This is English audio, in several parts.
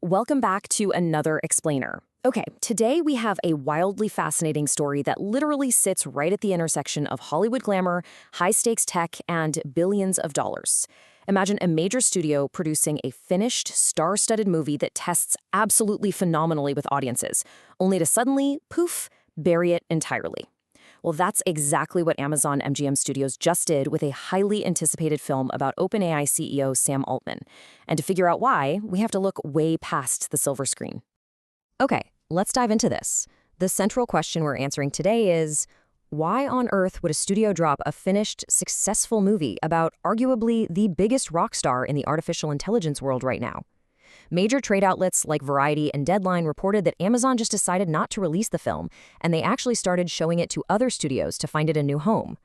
Welcome back to another explainer. Okay, today we have a wildly fascinating story that literally sits right at the intersection of Hollywood glamour, high-stakes tech, and billions of dollars. Imagine a major studio producing a finished, star-studded movie that tests absolutely phenomenally with audiences, only to suddenly, poof, bury it entirely. Well, that's exactly what Amazon MGM Studios just did with a highly anticipated film about OpenAI CEO Sam Altman. And to figure out why, we have to look way past the silver screen. Okay, let's dive into this. The central question we're answering today is, why on earth would a studio drop a finished, successful movie about arguably the biggest rock star in the artificial intelligence world right now? Major trade outlets like Variety and Deadline reported that Amazon just decided not to release the film, and they actually started showing it to other studios to find it a new home.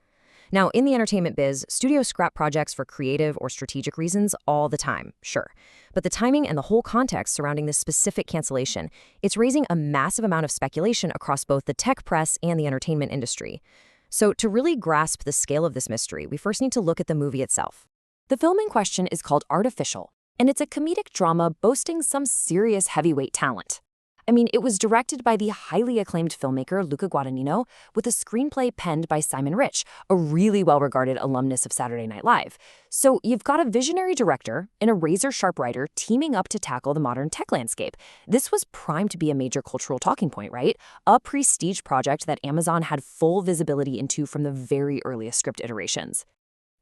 Now, in the entertainment biz, studios scrap projects for creative or strategic reasons all the time, sure. But the timing and the whole context surrounding this specific cancellation, it's raising a massive amount of speculation across both the tech press and the entertainment industry. So to really grasp the scale of this mystery, we first need to look at the movie itself. The film in question is called Artificial, and it's a comedic drama boasting some serious heavyweight talent. I mean, it was directed by the highly acclaimed filmmaker Luca Guadagnino with a screenplay penned by Simon Rich, a really well-regarded alumnus of Saturday Night Live. So you've got a visionary director and a razor-sharp writer teaming up to tackle the modern tech landscape. This was primed to be a major cultural talking point, right? A prestige project that Amazon had full visibility into from the very earliest script iterations.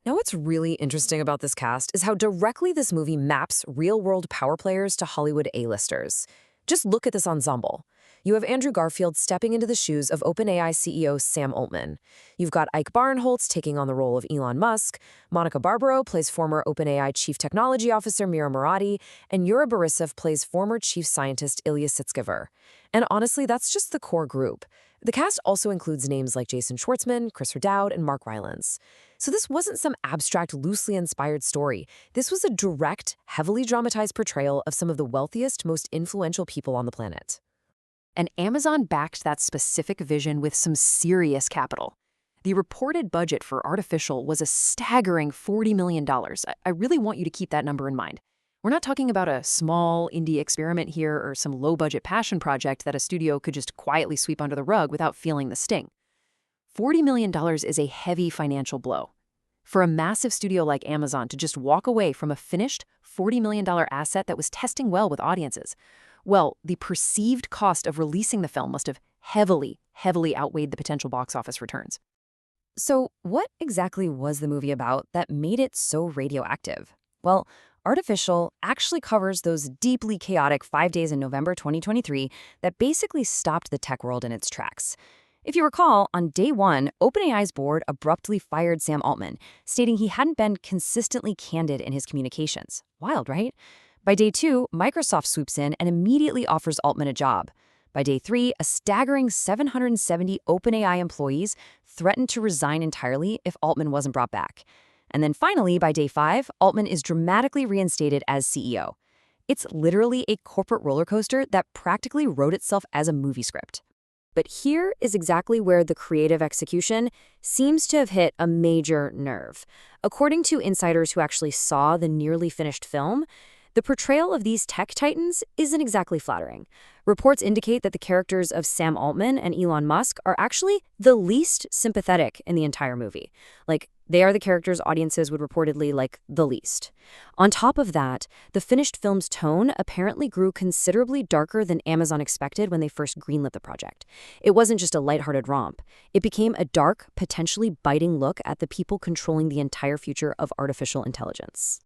Now, what's really interesting about this cast is how directly this movie maps real-world power players to Hollywood A-listers. Just look at this ensemble. You have Andrew Garfield stepping into the shoes of OpenAI CEO Sam Altman. You've got Ike Barinholtz taking on the role of Elon Musk, Monica Barbaro plays former OpenAI Chief Technology Officer Mira Murati, and Yura Borisov plays former Chief Scientist Ilya Sutskever. And honestly, that's just the core group. The cast also includes names like Jason Schwartzman, Chris O'Dowd, and Mark Rylance. So this wasn't some abstract, loosely inspired story. This was a direct, heavily dramatized portrayal of some of the wealthiest, most influential people on the planet. And Amazon backed that specific vision with some serious capital. The reported budget for Artificial was a staggering $40 million. I really want you to keep that number in mind. We're not talking about a small indie experiment here or some low-budget passion project that a studio could just quietly sweep under the rug without feeling the sting. $40 million is a heavy financial blow. For a massive studio like Amazon to just walk away from a finished $40 million asset that was testing well with audiences, well, the perceived cost of releasing the film must have heavily outweighed the potential box office returns. So what exactly was the movie about that made it so radioactive? Well, Artificial actually covers those deeply chaotic 5 days in November 2023 that basically stopped the tech world in its tracks. If you recall, on day one, OpenAI's board abruptly fired Sam Altman, stating he hadn't been consistently candid in his communications. Wild, right? By day two, Microsoft swoops in and immediately offers Altman a job. By day three, a staggering 770 OpenAI employees threatened to resign entirely if Altman wasn't brought back. And then finally, by day five, Altman is dramatically reinstated as CEO. It's literally a corporate roller coaster that practically wrote itself as a movie script. But here is exactly where the creative execution seems to have hit a major nerve. According to insiders who actually saw the nearly finished film, the portrayal of these tech titans isn't exactly flattering. Reports indicate that the characters of Sam Altman and Elon Musk are actually the least sympathetic in the entire movie. They are the characters audiences would reportedly like the least. On top of that, the finished film's tone apparently grew considerably darker than Amazon expected when they first greenlit the project. It wasn't just a lighthearted romp. It became a dark, potentially biting look at the people controlling the entire future of artificial intelligence.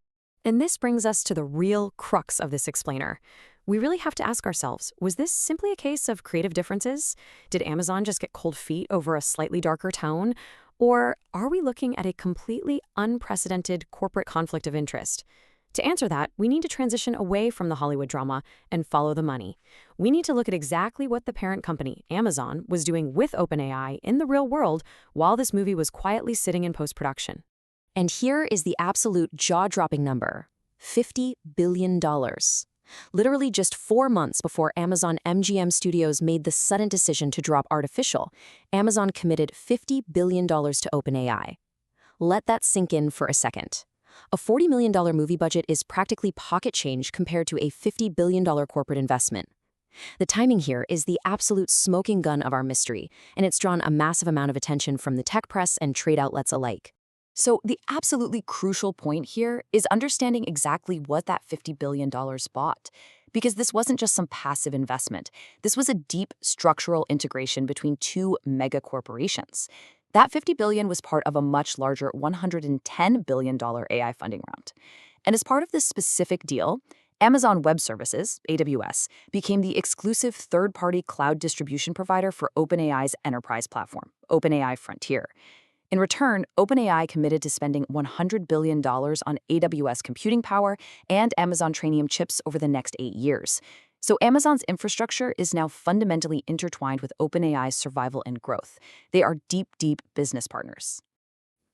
And this brings us to the real crux of this explainer. We really have to ask ourselves, was this simply a case of creative differences? Did Amazon just get cold feet over a slightly darker tone? Or are we looking at a completely unprecedented corporate conflict of interest? To answer that, we need to transition away from the Hollywood drama and follow the money. We need to look at exactly what the parent company, Amazon, was doing with OpenAI in the real world while this movie was quietly sitting in post-production. And here is the absolute jaw-dropping number, $50 billion. Literally just 4 months before Amazon MGM Studios made the sudden decision to drop Artificial, Amazon committed $50 billion to OpenAI. Let that sink in for a second. A $40 million movie budget is practically pocket change compared to a $50 billion corporate investment. The timing here is the absolute smoking gun of our mystery, and it's drawn a massive amount of attention from the tech press and trade outlets alike. So the absolutely crucial point here is understanding exactly what that $50 billion bought. Because this wasn't just some passive investment. This was a deep structural integration between two mega corporations. That $50 billion was part of a much larger $110 billion AI funding round. And as part of this specific deal, Amazon Web Services, AWS, became the exclusive third-party cloud distribution provider for OpenAI's enterprise platform, OpenAI Frontier. In return, OpenAI committed to spending $100 billion on AWS computing power and Amazon Trainium chips over the next 8 years. So Amazon's infrastructure is now fundamentally intertwined with OpenAI's survival and growth. They are deep, deep business partners.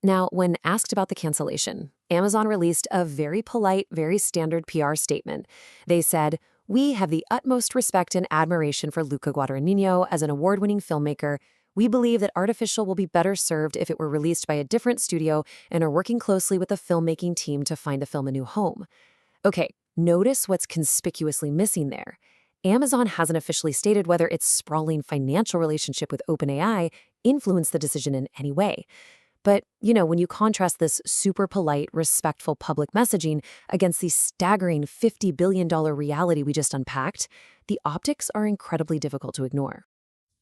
Now, when asked about the cancellation, Amazon released a very polite, very standard PR statement. They said, "We have the utmost respect and admiration for Luca Guadagnino as an award-winning filmmaker. We believe that Artificial will be better served if it were released by a different studio and are working closely with the filmmaking team to find the film a new home." Okay, notice what's conspicuously missing there. Amazon hasn't officially stated whether its sprawling financial relationship with OpenAI influenced the decision in any way. But, when you contrast this super polite, respectful public messaging against the staggering $50 billion reality we just unpacked, the optics are incredibly difficult to ignore.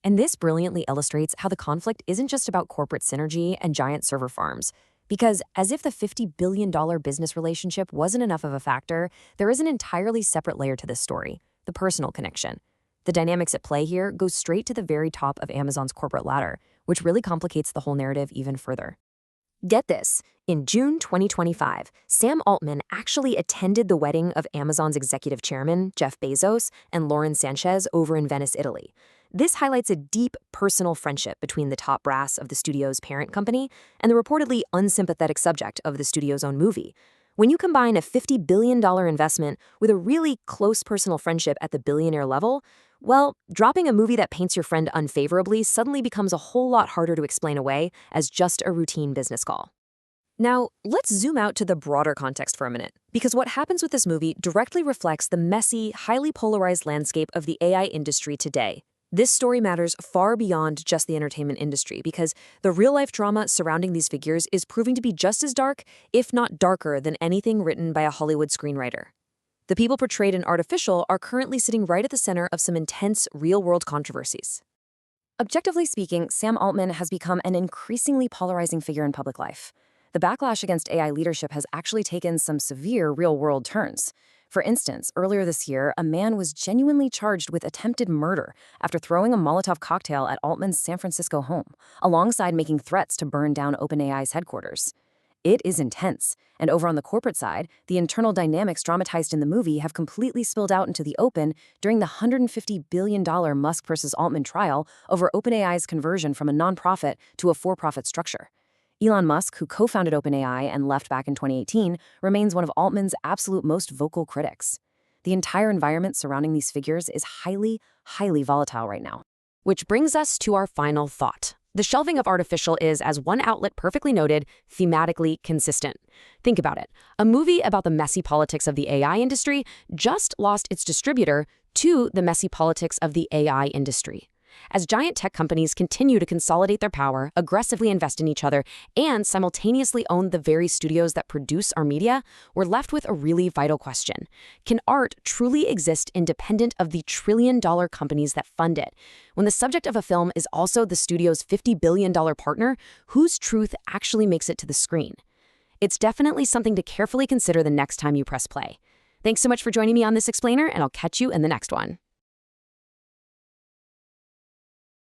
And this brilliantly illustrates how the conflict isn't just about corporate synergy and giant server farms. Because as if the $50 billion business relationship wasn't enough of a factor, there is an entirely separate layer to this story, the personal connection. The dynamics at play here go straight to the very top of Amazon's corporate ladder, which really complicates the whole narrative even further. Get this. In June 2025, Sam Altman actually attended the wedding of Amazon's executive chairman, Jeff Bezos, and Lauren Sanchez over in Venice, Italy. This highlights a deep personal friendship between the top brass of the studio's parent company and the reportedly unsympathetic subject of the studio's own movie. When you combine a $50 billion investment with a really close personal friendship at the billionaire level, well, dropping a movie that paints your friend unfavorably suddenly becomes a whole lot harder to explain away as just a routine business call. Now, let's zoom out to the broader context for a minute, because what happens with this movie directly reflects the messy, highly polarized landscape of the AI industry today. This story matters far beyond just the entertainment industry because the real-life drama surrounding these figures is proving to be just as dark, if not darker, than anything written by a Hollywood screenwriter. The people portrayed in Artificial are currently sitting right at the center of some intense, real-world controversies. Objectively speaking, Sam Altman has become an increasingly polarizing figure in public life. The backlash against AI leadership has actually taken some severe real-world turns. For instance, earlier this year, a man was genuinely charged with attempted murder after throwing a Molotov cocktail at Altman's San Francisco home, alongside making threats to burn down OpenAI's headquarters. It is intense, and over on the corporate side, the internal dynamics dramatized in the movie have completely spilled out into the open during the $150 billion Musk versus Altman trial over OpenAI's conversion from a nonprofit to a for-profit structure. Elon Musk, who co-founded OpenAI and left back in 2018, remains one of Altman's absolute most vocal critics. The entire environment surrounding these figures is highly, highly volatile right now. Which brings us to our final thought. The shelving of Artificial is, as one outlet perfectly noted, thematically consistent. Think about it. A movie about the messy politics of the AI industry just lost its distributor to the messy politics of the AI industry. As giant tech companies continue to consolidate their power, aggressively invest in each other, and simultaneously own the very studios that produce our media, we're left with a really vital question. Can art truly exist independent of the trillion-dollar companies that fund it? When the subject of a film is also the studio's $50 billion partner, whose truth actually makes it to the screen? It's definitely something to carefully consider the next time you press play. Thanks so much for joining me on this explainer, and I'll catch you in the next one.